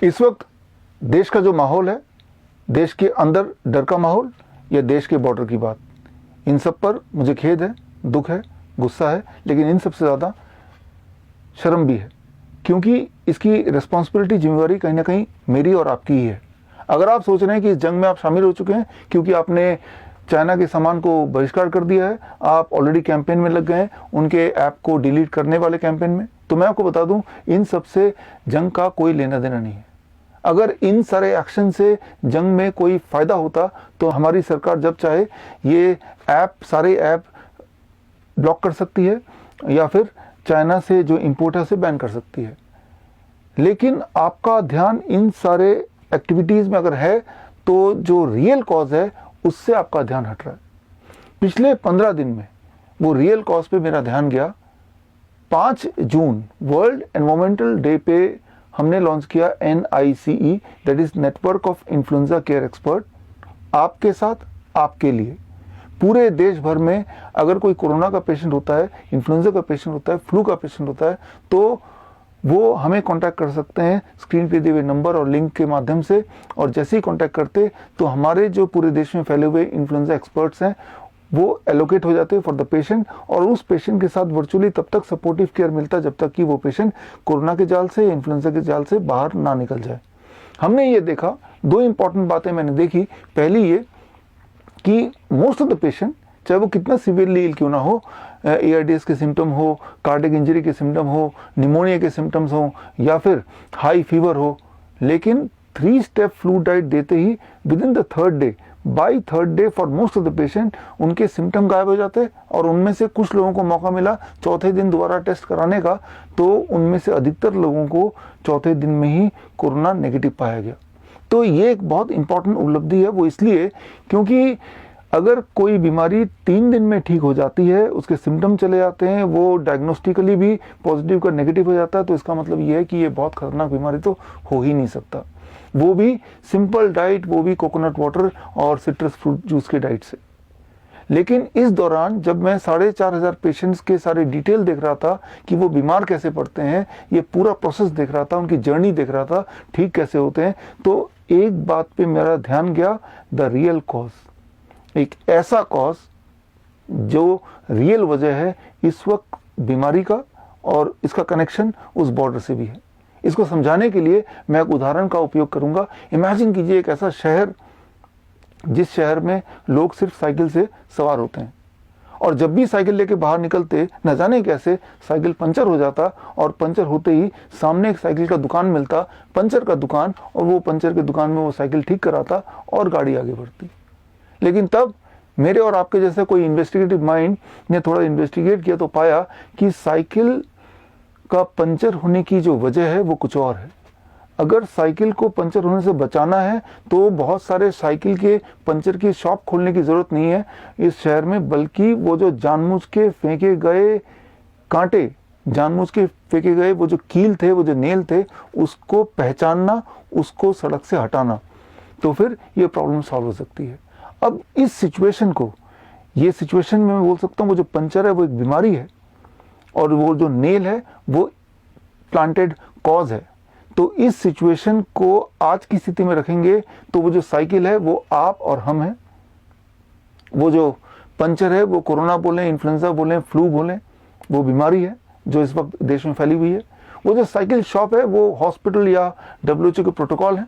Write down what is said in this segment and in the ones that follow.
इस वक्त देश का जो माहौल है, देश के अंदर डर का माहौल या देश के बॉर्डर की बात, इन सब पर मुझे खेद है, दुख है, गुस्सा है, लेकिन इन सबसे ज़्यादा शर्म भी है, क्योंकि इसकी रिस्पॉन्सिबिलिटी, जिम्मेवारी कहीं ना कहीं मेरी और आपकी ही है। अगर आप सोच रहे हैं कि इस जंग में आप शामिल हो चुके हैं क्योंकि आपने चाइना के सामान को बहिष्कार कर दिया है, आप ऑलरेडी कैंपेन में लग गए हैं, उनके ऐप को डिलीट करने वाले कैंपेन में, तो मैं आपको बता दूं, इन सब से जंग का कोई लेना देना नहीं है। अगर इन सारे एक्शन से जंग में कोई फायदा होता तो हमारी सरकार जब चाहे ये ऐप, सारे ऐप ब्लॉक कर सकती है या फिर चाइना से जो इंपोर्ट है उसे बैन कर सकती है। लेकिन आपका ध्यान इन सारे एक्टिविटीज में अगर है तो जो रियल कॉज है उससे आपका ध्यान हट रहा है। पिछले 15 दिन में वो रियल कॉज पे मेरा ध्यान गया। 5 जून वर्ल्ड एनवायरमेंटल डे पे हमने लॉन्च किया NICE, that is network of influenza care expert. आपके साथ, आपके लिए, पूरे देश भर में अगर कोई कोरोना का पेशेंट होता है, इन्फ्लुएंजा का पेशेंट होता है, फ्लू का पेशेंट होता है, तो वो हमें कांटेक्ट कर सकते हैं स्क्रीन पे दिए हुए नंबर और लिंक के माध्यम से। और जैसे ही कांटेक्ट करते तो हमारे जो पूरे देश में फैले हुए इन्फ्लुएंजा एक्सपर्ट्स हैं वो एलोकेट हो जाते फॉर द पेशेंट, और उस पेशेंट के साथ वर्चुअली तब तक सपोर्टिव केयर मिलता जब तक कि वो पेशेंट कोरोना के जाल से, इन्फ्लुएंजा के जाल से बाहर ना निकल जाए। हमने ये देखा, 2 इंपॉर्टेंट बातें मैंने देखी। पहली ये कि मोस्ट ऑफ द पेशेंट, चाहे वो कितना सीवियरली इल क्यों ना हो, ARDS के सिम्टम हो, कार्डियक इंजरी के सिम्टम हो, निमोनिया के सिम्टम्स हो या फिर हाई फीवर हो, लेकिन 3 स्टेप फ्लू डाइट देते ही with in the 3rd day, by 3rd day for most of the patient उनके सिम्टम गायब हो जाते। और उनमें से कुछ लोगों को मौका मिला चौथे दिन दोबारा टेस्ट कराने का, तो उनमें से अधिकतर लोगों को चौथे दिन में ही कोरोना नेगेटिव पाया गया। तो ये एक बहुत इंपॉर्टेंट उपलब्धि है। वो इसलिए क्योंकि अगर कोई बीमारी 3 दिन में ठीक हो जाती है, उसके सिम्टम चले जाते हैं, वो डायग्नोस्टिकली भी पॉजिटिव का नेगेटिव हो जाता है, तो इसका मतलब ये है कि ये बहुत खतरनाक बीमारी तो हो ही नहीं सकता, वो भी सिंपल डाइट, वो भी कोकोनट वाटर और सिट्रस फ्रूट जूस के डाइट से। लेकिन इस दौरान जब मैं 4,500 पेशेंट्स के सारे डिटेल देख रहा था कि वो बीमार कैसे पड़ते हैं, ये पूरा प्रोसेस देख रहा था, उनकी जर्नी देख रहा था, ठीक कैसे होते हैं, तो एक बात पे मेरा ध्यान गया, द रियल कॉज। एक ऐसा कॉज जो रियल वजह है इस वक्त बीमारी का, और इसका कनेक्शन उस बॉर्डर से भी है। इसको समझाने के लिए मैं एक उदाहरण का उपयोग करूंगा। इमेजिन कीजिए एक ऐसा शहर जिस शहर में लोग सिर्फ साइकिल से सवार होते हैं, और जब भी साइकिल लेके बाहर निकलते न जाने कैसे साइकिल पंचर हो जाता, और पंचर होते ही सामने एक साइकिल का दुकान मिलता, पंचर का दुकान, और वो पंचर के दुकान में वो साइकिल ठीक कराता और गाड़ी आगे बढ़ती। लेकिन तब मेरे और आपके जैसे कोई इन्वेस्टिगेटिव माइंड ने थोड़ा इन्वेस्टिगेट किया तो पाया कि साइकिल का पंचर होने की जो वजह है वो कुछ और है। अगर साइकिल को पंचर होने से बचाना है तो बहुत सारे साइकिल के पंचर की शॉप खोलने की जरूरत नहीं है इस शहर में, बल्कि वो जो जानबूझ के फेंके गए कांटे, जानबूझ के फेंके गए वो जो कील थे, वो जो नेल थे, उसको पहचानना, उसको सड़क से हटाना, तो फिर ये प्रॉब्लम सॉल्व हो सकती है। अब इस सिचुएशन को, ये सिचुएशन में मैं बोल सकता हूँ वो जो पंचर है वो एक बीमारी है, और वो जो नेल है वो प्लांटेड कॉज है। तो इस सिचुएशन को आज की स्थिति में रखेंगे तो वो जो साइकिल है वो आप और हम हैं, वो जो पंचर है वो कोरोना बोलें, इन्फ्लुएंजा बोलें, फ्लू बोलें, वो बीमारी है जो इस वक्त देश में फैली हुई है। वो जो साइकिल शॉप है वो हॉस्पिटल या WHO के प्रोटोकॉल है।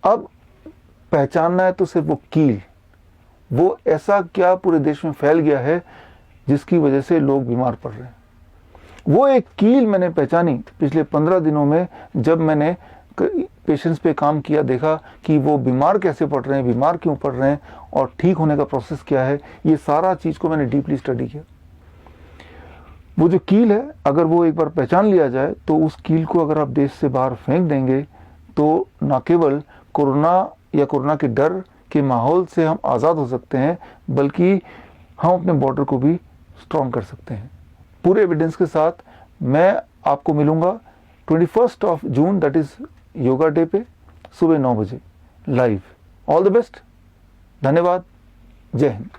अब पहचानना है तो सिर्फ वो कील, वो ऐसा क्या पूरे देश में फैल गया है जिसकी वजह से लोग बीमार पड़ रहे हैं। वो एक कील मैंने पहचानी पिछले 15 दिनों में, जब मैंने पेशेंट्स पे काम किया, देखा कि वो बीमार कैसे पड़ रहे हैं, बीमार क्यों पड़ रहे हैं, और ठीक होने का प्रोसेस क्या है। ये सारा चीज को मैंने डीपली स्टडी किया। वो जो कील है अगर वो एक बार पहचान लिया जाए तो उस कील को अगर आप देश से बाहर फेंक देंगे तो न केवल कोरोना या कोरोना के डर के माहौल से हम आज़ाद हो सकते हैं, बल्कि हम अपने बॉर्डर को भी स्ट्रॉन्ग कर सकते हैं। पूरे एविडेंस के साथ मैं आपको मिलूंगा 21 जून, दैट इज योगा डे पे, सुबह 9 बजे लाइव। ऑल द बेस्ट, धन्यवाद, जय हिंद।